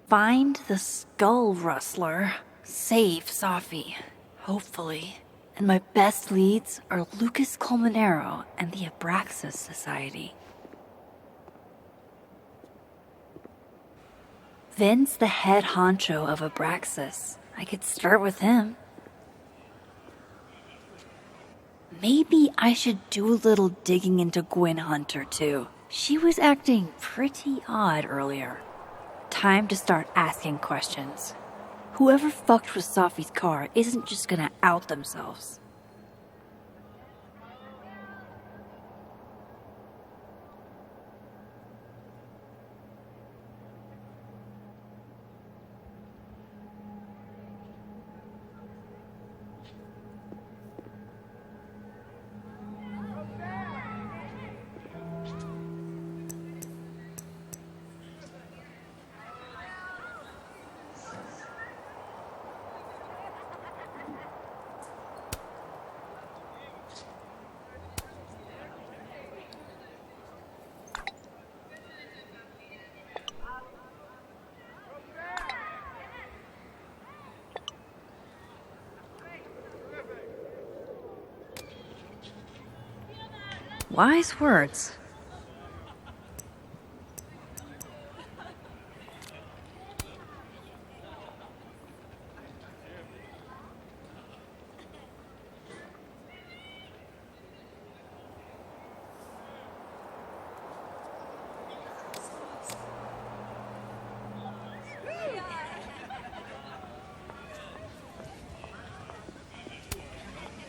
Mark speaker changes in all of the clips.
Speaker 1: Find the skull rustler. Save Safi. Hopefully. And my best leads are Lucas Colmenero and the Abraxas Society. Vin's the head honcho of Abraxas. I could start with him. Maybe I should do a little digging into Gwen Hunter, too. She was acting pretty odd earlier. Time to start asking questions. Whoever fucked with Safi's car isn't just gonna out themselves. Wise words.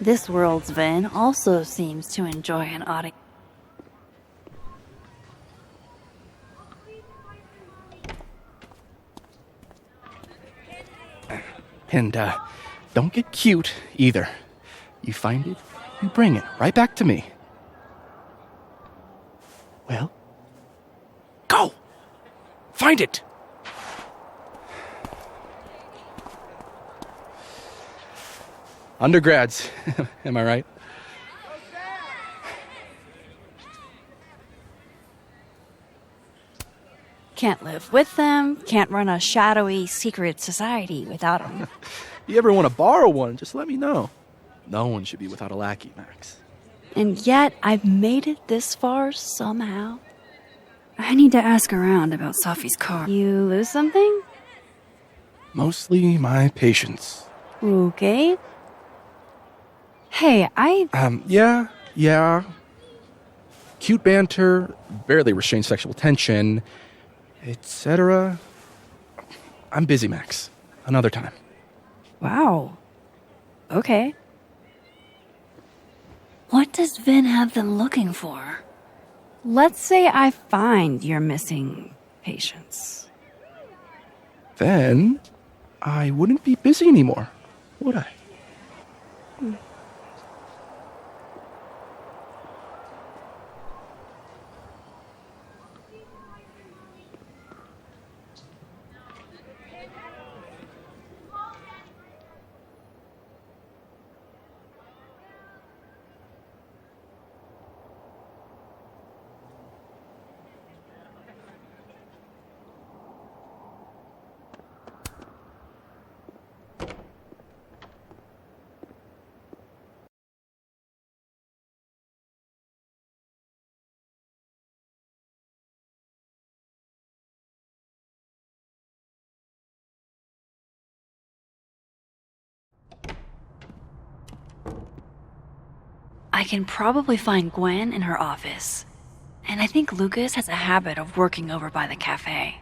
Speaker 1: This world's Vin also seems to enjoy an audience.
Speaker 2: And, don't get cute, either. You find it, you bring it right back to me. Well, go! Find it! Undergrads, am I right?
Speaker 1: Can't live with them, can't run a shadowy secret society without them.
Speaker 2: You ever want to borrow one, just let me know. No one should be without a lackey, Max.
Speaker 1: And yet, I've made it this far somehow. I need to ask around about Safi's car. You lose something?
Speaker 2: Mostly my patience.
Speaker 1: Okay. Hey,
Speaker 2: Yeah. Cute banter, barely restrained sexual tension, etc. I'm busy, Max. Another time.
Speaker 1: Wow. Okay. What does Vin have them looking for? Let's say I find your missing patience.
Speaker 2: Then I wouldn't be busy anymore, would I?
Speaker 1: I can probably find Gwen in her office. And I think Lucas has a habit of working over by the cafe.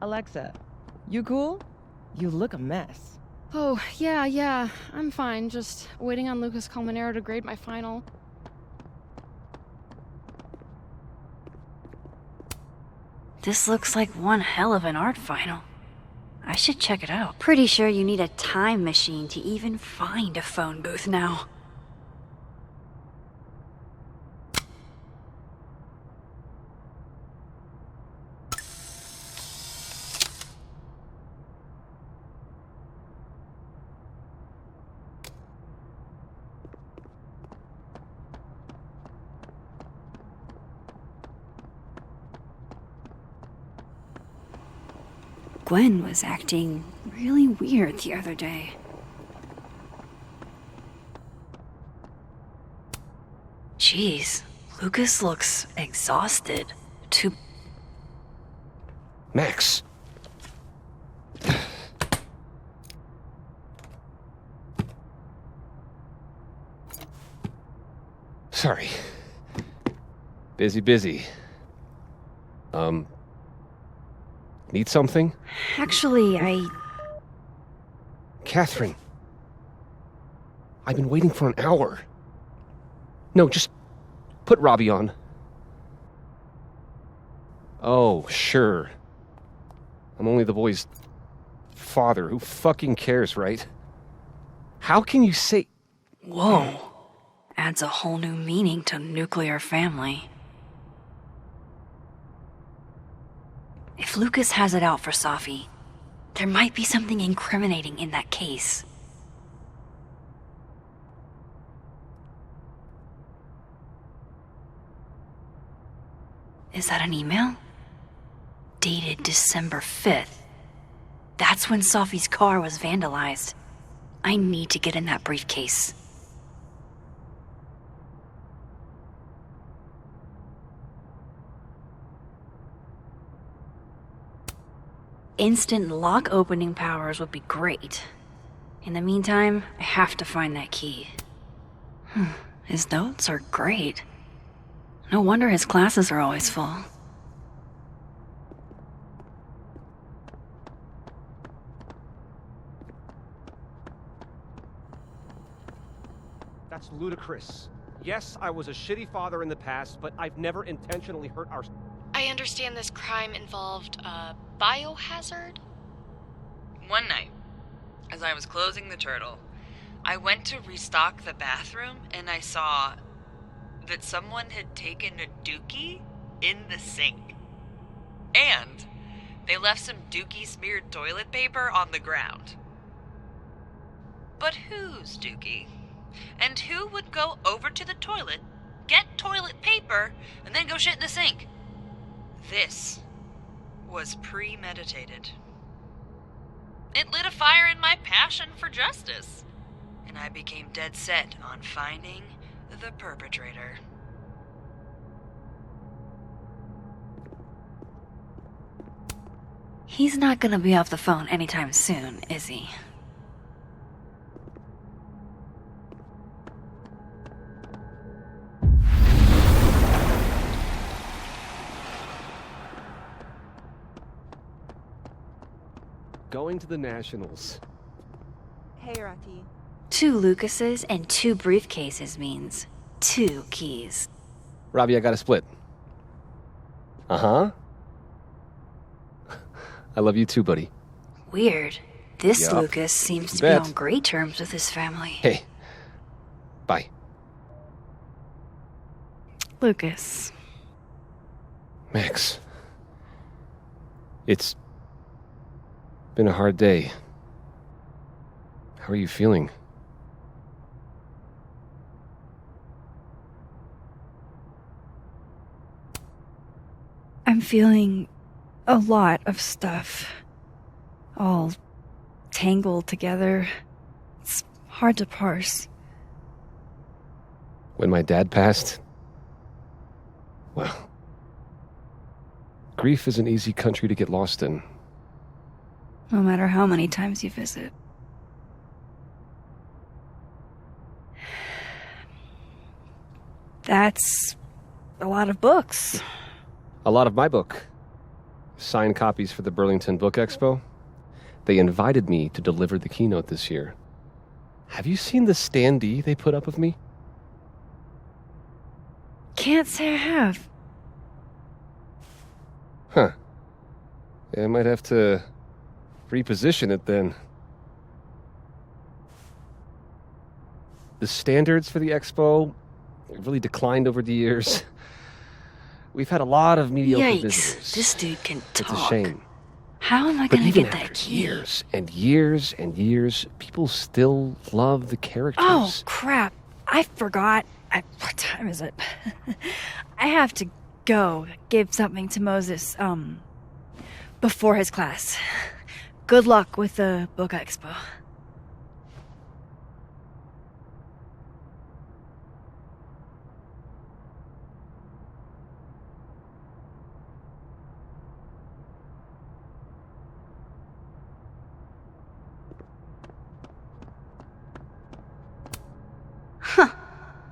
Speaker 3: Alexa, you cool? You look a mess.
Speaker 4: Oh, yeah, I'm fine. Just waiting on Lucas Colmenero to grade my final.
Speaker 1: This looks like one hell of an art final. I should check it out. Pretty sure you need a time machine to even find a phone booth now. Gwen was acting really weird the other day. Jeez, Lucas looks exhausted.
Speaker 5: Max. Sorry. Busy. Need something?
Speaker 1: Actually,
Speaker 5: Catherine. I've been waiting for an hour. No, just put Robbie on. Oh, sure. I'm only the boy's father. Who fucking cares, right? How can you say...
Speaker 1: Whoa. Adds a whole new meaning to nuclear family. If Lucas has it out for Safi, there might be something incriminating in that case. Is that an email? Dated December 5th. That's when Safi's car was vandalized. I need to get in that briefcase. Instant lock opening powers would be great. In the meantime, I have to find that key. His notes are great. No wonder his classes are always full.
Speaker 5: That's ludicrous. Yes, I was a shitty father in the past, but I've never intentionally hurt our...
Speaker 6: I understand this crime involved a biohazard?
Speaker 7: One night, as I was closing the turtle, I went to restock the bathroom and I saw that someone had taken a dookie in the sink. And they left some dookie-smeared toilet paper on the ground. But whose dookie? And who would go over to the toilet, get toilet paper, and then go shit in the sink? This was premeditated. It lit a fire in my passion for justice, and I became dead set on finding the perpetrator.
Speaker 1: He's not gonna be off the phone anytime soon, is he?
Speaker 5: Going to the Nationals.
Speaker 3: Hey, Rati.
Speaker 1: 2 Lucases and 2 briefcases means 2 keys.
Speaker 5: Robbie, I got a split. Uh-huh. I love you too, buddy.
Speaker 1: Weird. This
Speaker 5: Yup.
Speaker 1: Lucas seems to be
Speaker 5: Bet.
Speaker 1: on great terms with his family.
Speaker 5: Hey. Bye.
Speaker 1: Lucas.
Speaker 5: Max. It's been a hard day. How are you feeling?
Speaker 1: I'm feeling a lot of stuff. All tangled together. It's hard to parse.
Speaker 5: When my dad passed, well, grief is an easy country to get lost in.
Speaker 1: No matter how many times you visit. That's a lot of books.
Speaker 5: A lot of my book. Signed copies for the Burlington Book Expo. They invited me to deliver the keynote this year. Have you seen the standee they put up of me?
Speaker 1: Can't say I have.
Speaker 5: Huh. Yeah, I might have to reposition it then. The standards for the expo really declined over the years. We've had a lot of mediocre
Speaker 1: Yikes,
Speaker 5: visitors.
Speaker 1: this dude can talk.
Speaker 5: It's a shame.
Speaker 1: How am I
Speaker 5: But
Speaker 1: gonna
Speaker 5: even
Speaker 1: get that
Speaker 5: after
Speaker 1: key?
Speaker 5: years and years and years, people still love the characters.
Speaker 1: Oh, crap. I forgot. What time is it? I have to go give something to Moses. before his class. Good luck with the book expo.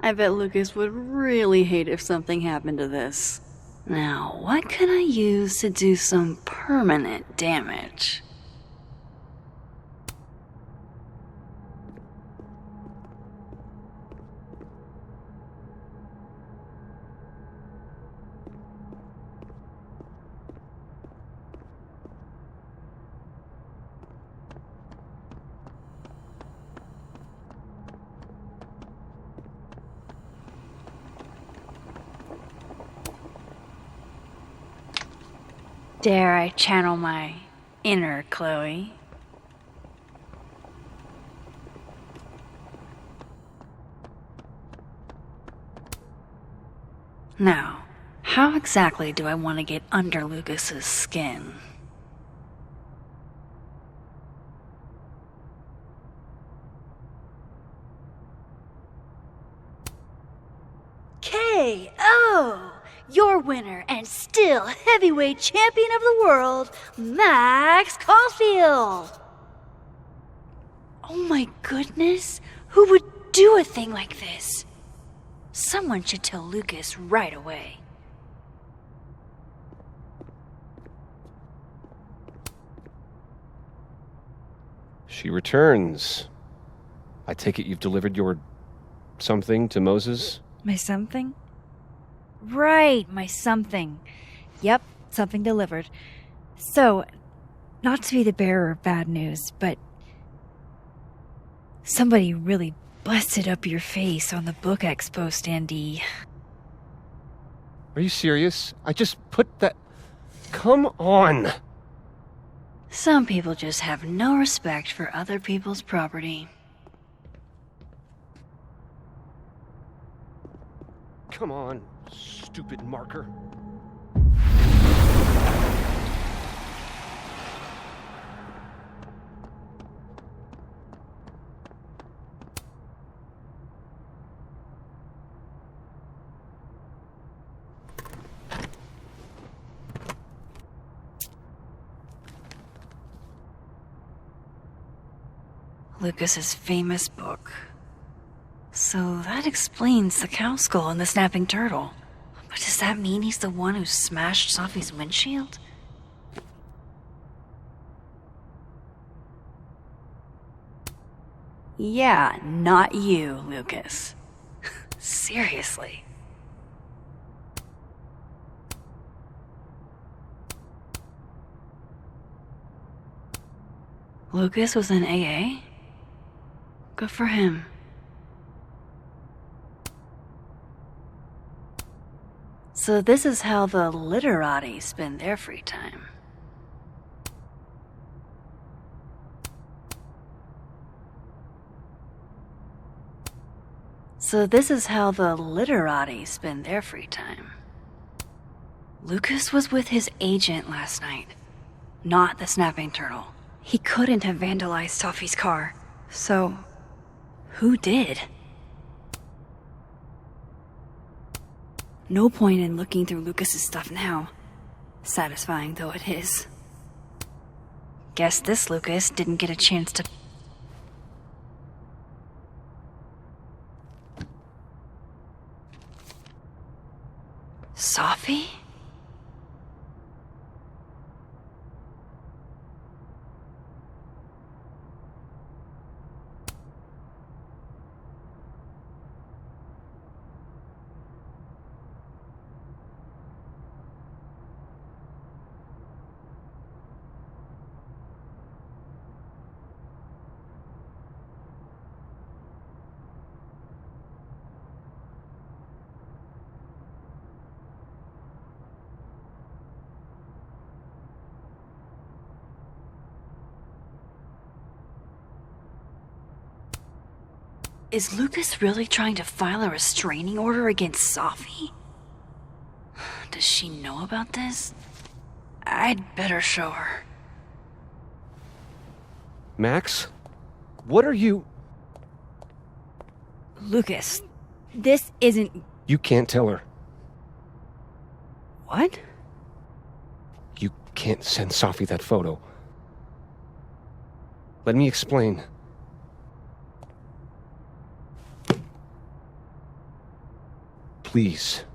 Speaker 1: I bet Lucas would really hate if something happened to this. Now, what can I use to do some permanent damage? Dare I channel my inner Chloe? Now, how exactly do I want to get under Lucas's skin? K.O. Your winner and still heavyweight champion of the world, Max Caulfield! Oh my goodness, who would do a thing like this? Someone should tell Lucas right away.
Speaker 5: She returns. I take it you've delivered your something to Moses?
Speaker 1: My something? Right, my something. Yep, something delivered. So, not to be the bearer of bad news, but somebody really busted up your face on the book expo standee.
Speaker 5: Are you serious? I just put that... Come on!
Speaker 1: Some people just have no respect for other people's property.
Speaker 5: Come on, stupid marker.
Speaker 1: Lucas's famous book. So that explains the cow skull and the snapping turtle. But does that mean he's the one who smashed Sophie's windshield? Yeah, not you, Lucas. Seriously. Lucas was in AA? Good for him. So this is how the literati spend their free time. So this is how the literati spend their free time. Lucas was with his agent last night, not the snapping turtle. He couldn't have vandalized Sophie's car, so who did? No point in looking through Lucas's stuff now, satisfying though it is. Guess this Lucas didn't get a chance to... Sophie? Is Lucas really trying to file a restraining order against Sophie? Does she know about this? I'd better show her.
Speaker 5: Max? What are you...
Speaker 1: Lucas, this isn't...
Speaker 5: You can't tell her.
Speaker 1: What?
Speaker 5: You can't send Sophie that photo. Let me explain. Please.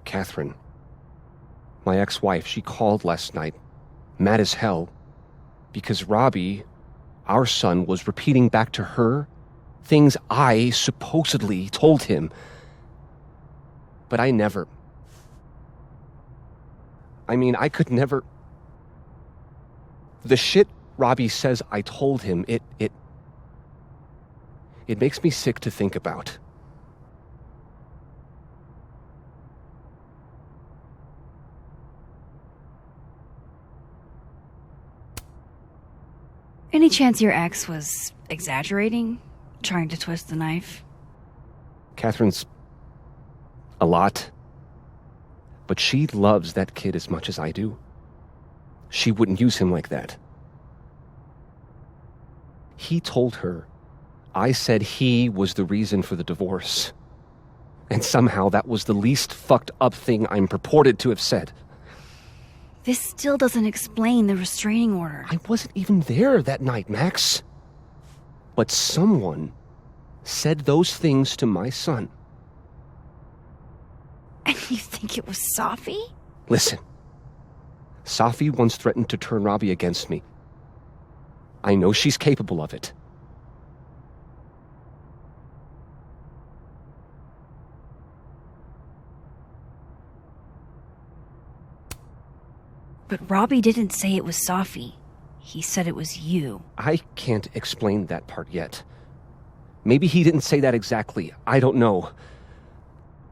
Speaker 5: Catherine, my ex-wife, she called last night, mad as hell, because Robbie, our son, was repeating back to her things I supposedly told him. But I never... I could never... The shit Robbie says I told him, it makes me sick to think about.
Speaker 1: Any chance your ex was exaggerating? Trying to twist the knife?
Speaker 5: Catherine's a lot. But she loves that kid as much as I do. She wouldn't use him like that. He told her I said he was the reason for the divorce. And somehow that was the least fucked up thing I'm purported to have said.
Speaker 1: This still doesn't explain the restraining order.
Speaker 5: I wasn't even there that night, Max. But someone said those things to my son.
Speaker 1: And you think it was Sophie?
Speaker 5: Listen. Sophie once threatened to turn Robbie against me. I know she's capable of it.
Speaker 1: But Robbie didn't say it was Sophie. He said it was you.
Speaker 5: I can't explain that part yet. Maybe he didn't say that exactly. I don't know.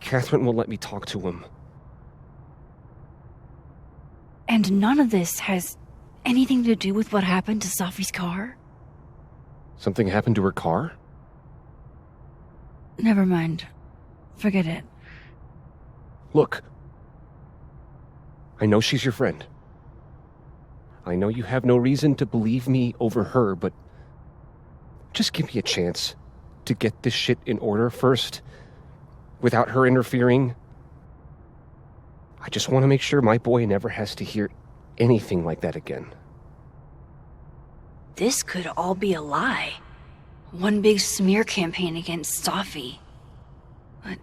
Speaker 5: Catherine won't let me talk to him.
Speaker 1: And none of this has anything to do with what happened to Sophie's car?
Speaker 5: Something happened to her car?
Speaker 1: Never mind. Forget it.
Speaker 5: Look. I know she's your friend. I know you have no reason to believe me over her, but just give me a chance to get this shit in order first, without her interfering. I just want to make sure my boy never has to hear anything like that again.
Speaker 1: This could all be a lie. One big smear campaign against Sophie. But,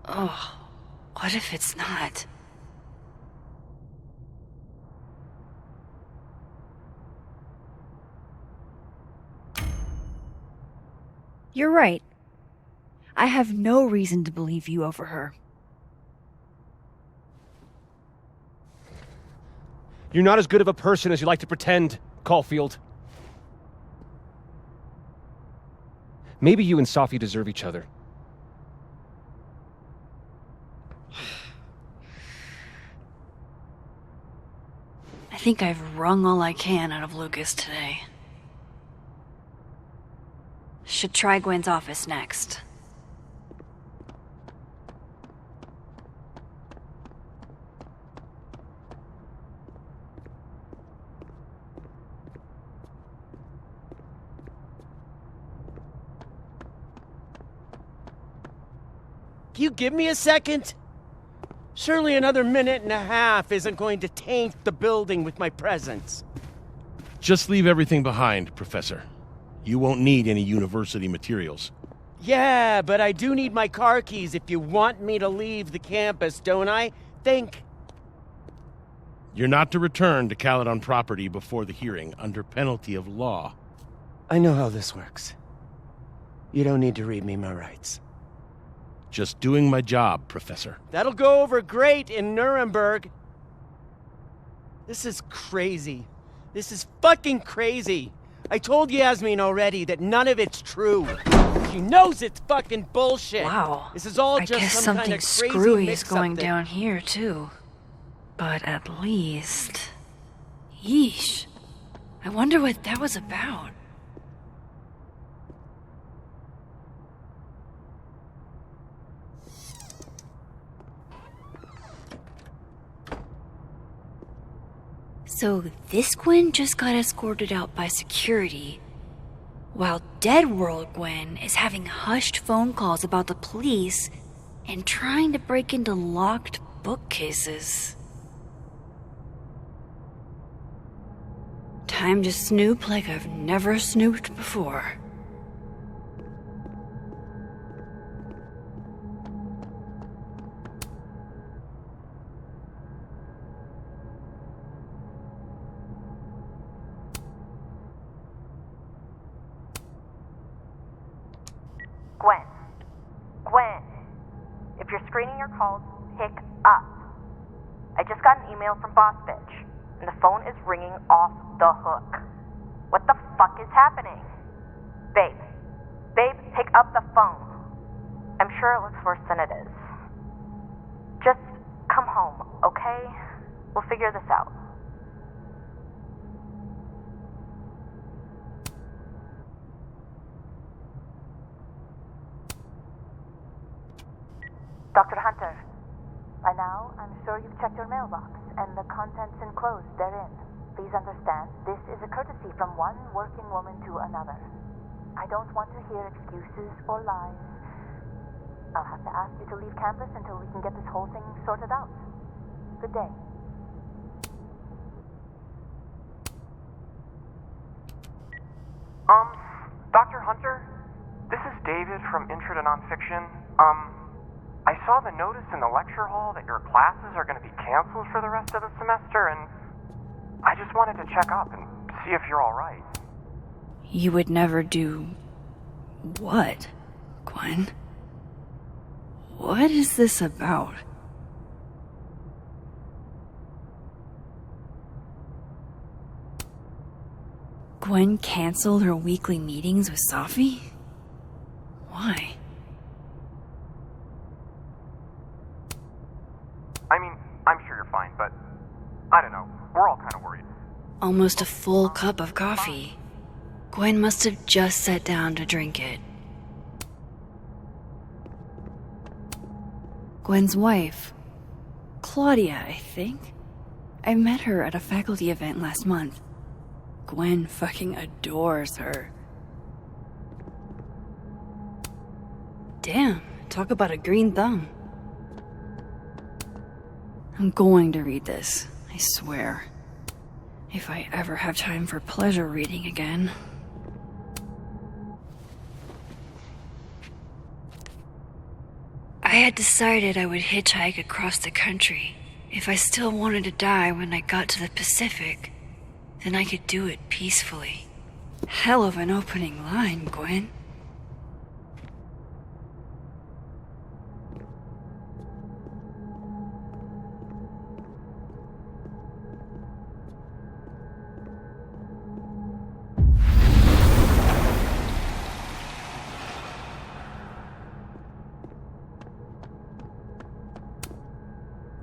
Speaker 1: what if it's not? You're right. I have no reason to believe you over her.
Speaker 5: You're not as good of a person as you like to pretend, Caulfield. Maybe you and Sophie deserve each other.
Speaker 1: I think I've wrung all I can out of Lucas today. Should try Gwen's office next.
Speaker 8: Can you give me a second? Surely another minute and a half isn't going to taint the building with my presence.
Speaker 9: Just leave everything behind, Professor. You won't need any university materials.
Speaker 8: Yeah, but I do need my car keys if you want me to leave the campus, don't I? Think.
Speaker 9: You're not to return to Caledon property before the hearing, under penalty of law.
Speaker 8: I know how this works. You don't need to read me my rights.
Speaker 9: Just doing my job, Professor.
Speaker 8: That'll go over great in Nuremberg. This is crazy. This is fucking crazy. I told Yasmin already that none of it's true. She knows it's fucking bullshit.
Speaker 1: Wow.
Speaker 8: This is all
Speaker 1: I
Speaker 8: just
Speaker 1: guess
Speaker 8: some
Speaker 1: something
Speaker 8: kind of crazy
Speaker 1: screwy is
Speaker 8: mix-up
Speaker 1: going
Speaker 8: thing.
Speaker 1: down here, too. But at least... Yeesh. I wonder what that was about. So this Gwen just got escorted out by security, while Dead World Gwen is having hushed phone calls about the police and trying to break into locked bookcases. Time to snoop like I've never snooped before.
Speaker 10: Gwen, if you're screening your calls, pick up. I just got an email from Boss Bitch, and the phone is ringing off the hook. What the fuck is happening? Babe, pick up the phone. I'm sure it looks worse than it is. Just come home, okay? We'll figure this out. Dr. Hunter, by now, I'm sure you've checked your mailbox and the contents enclosed therein. Please understand, this is a courtesy from one working woman to another. I don't want to hear excuses or lies. I'll have to ask you to leave campus until we can get this whole thing sorted out. Good day.
Speaker 11: Dr. Hunter? This is David from Intro to Nonfiction. I saw the notice in the lecture hall that your classes are going to be canceled for the rest of the semester, and I just wanted to check up and see if you're all right.
Speaker 1: You would never do... what, Gwen? What is this about? Gwen canceled her weekly meetings with Safi? Why?
Speaker 11: I mean, I'm sure you're fine, but I don't know. We're all kind of worried.
Speaker 1: Almost a full cup of coffee. Gwen must have just sat down to drink it. Gwen's wife, Claudia, I think. I met her at a faculty event last month. Gwen fucking adores her. Damn, talk about a green thumb. I'm going to read this, I swear. If I ever have time for pleasure reading again. I had decided I would hitchhike across the country. If I still wanted to die when I got to the Pacific, then I could do it peacefully. Hell of an opening line, Gwen.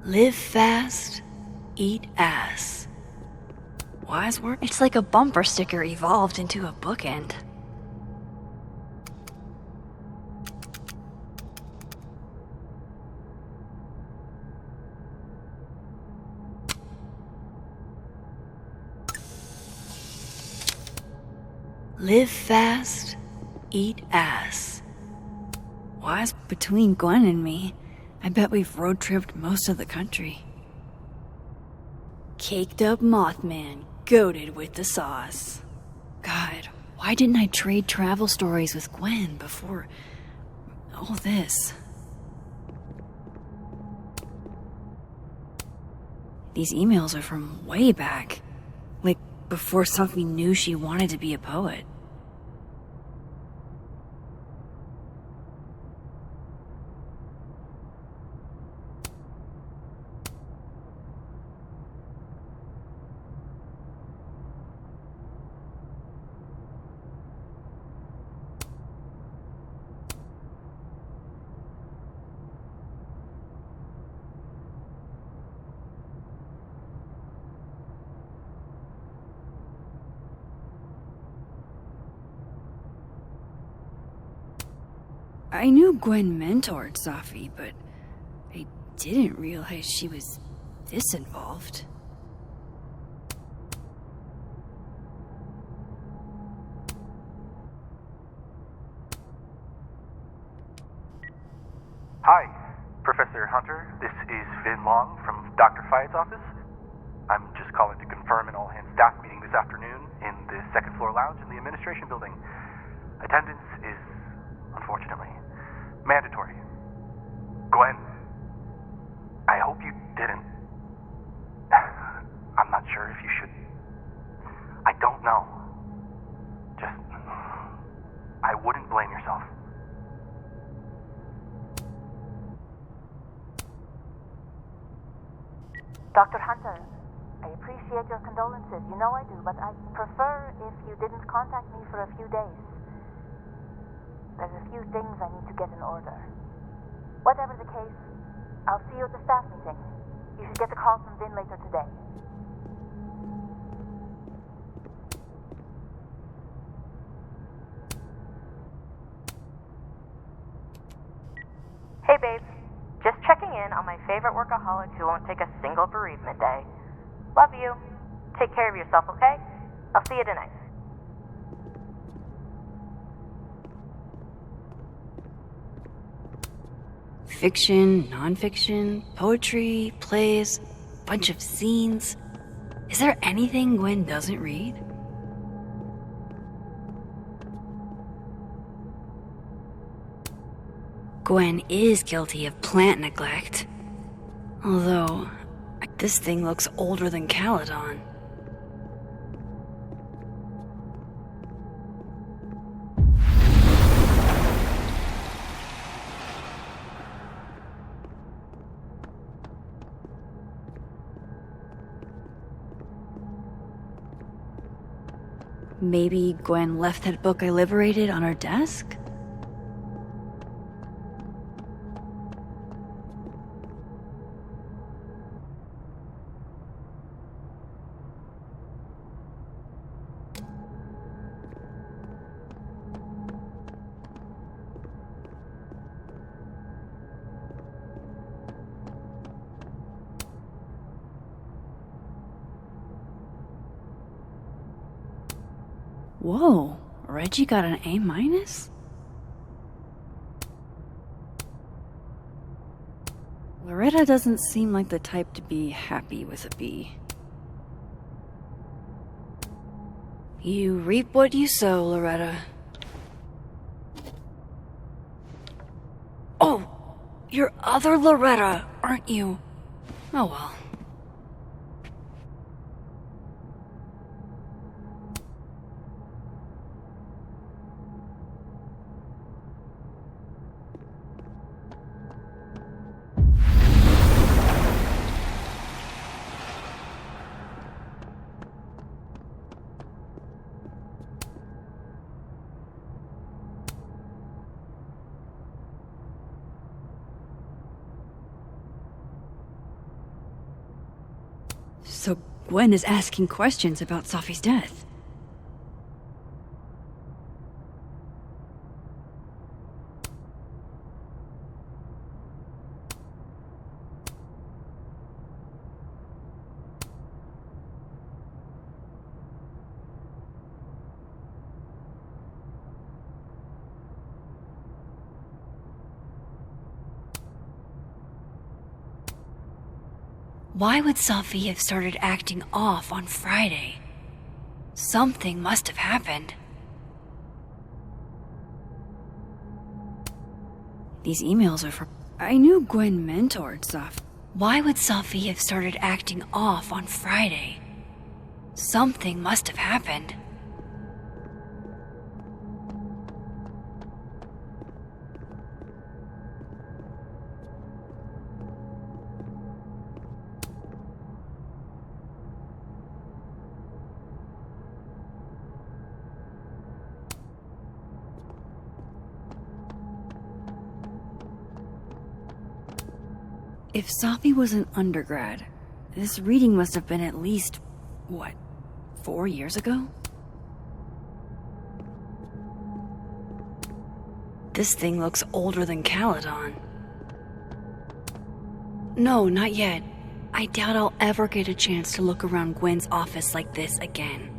Speaker 1: Live fast, eat ass. Wise word? It's like a bumper sticker evolved into a bookend. Live fast, eat ass. Wise between Gwen and me. I bet we've road-tripped most of the country. Caked up Mothman, goated with the sauce. God, why didn't I trade travel stories with Gwen before all this? These emails are from way back. Like, before Sophie knew she wanted to be a poet. I knew Gwen mentored Safi, but I didn't realize she was this involved.
Speaker 11: Hunter. This is Vin Long from Dr. Fayed's office. I'm just calling to confirm an all-hands staff meeting this afternoon in the second floor lounge in the administration building. Attendance is, unfortunately, mandatory. Gwen, I hope you didn't. I'm not sure if you should. I don't know. Just, I wouldn't blame yourself.
Speaker 10: Dr. Hunter, I appreciate your condolences. You know I do, but I'd prefer if you didn't contact me for a few days. There's a few things I need to get in order. Whatever the case, I'll see you at the staff meeting. You should get the call from Vin later today. Hey, babe. Just checking in on my favorite workaholic who won't take a single bereavement day. Love you. Take care of yourself, okay? I'll see you tonight.
Speaker 1: Fiction, nonfiction, poetry, plays, bunch of scenes. Is there anything Gwen doesn't read? Gwen is guilty of plant neglect. Although, this thing looks older than Caledon. Maybe Gwen left that book I liberated on her desk? Whoa, Reggie got an A-? Loretta doesn't seem like the type to be happy with a B. You reap what you sow, Loretta. Oh, you're other Loretta, aren't you? Oh well. So Gwen is asking questions about Safi's death. Why would Safi have started acting off on Friday? Something must have happened. These emails are for... I knew Gwen mentored Safi. Why would Safi have started acting off on Friday? Something must have happened. If Safi was an undergrad, this reading must have been at least, 4 years ago? This thing looks older than Caledon. No, not yet. I doubt I'll ever get a chance to look around Gwen's office like this again.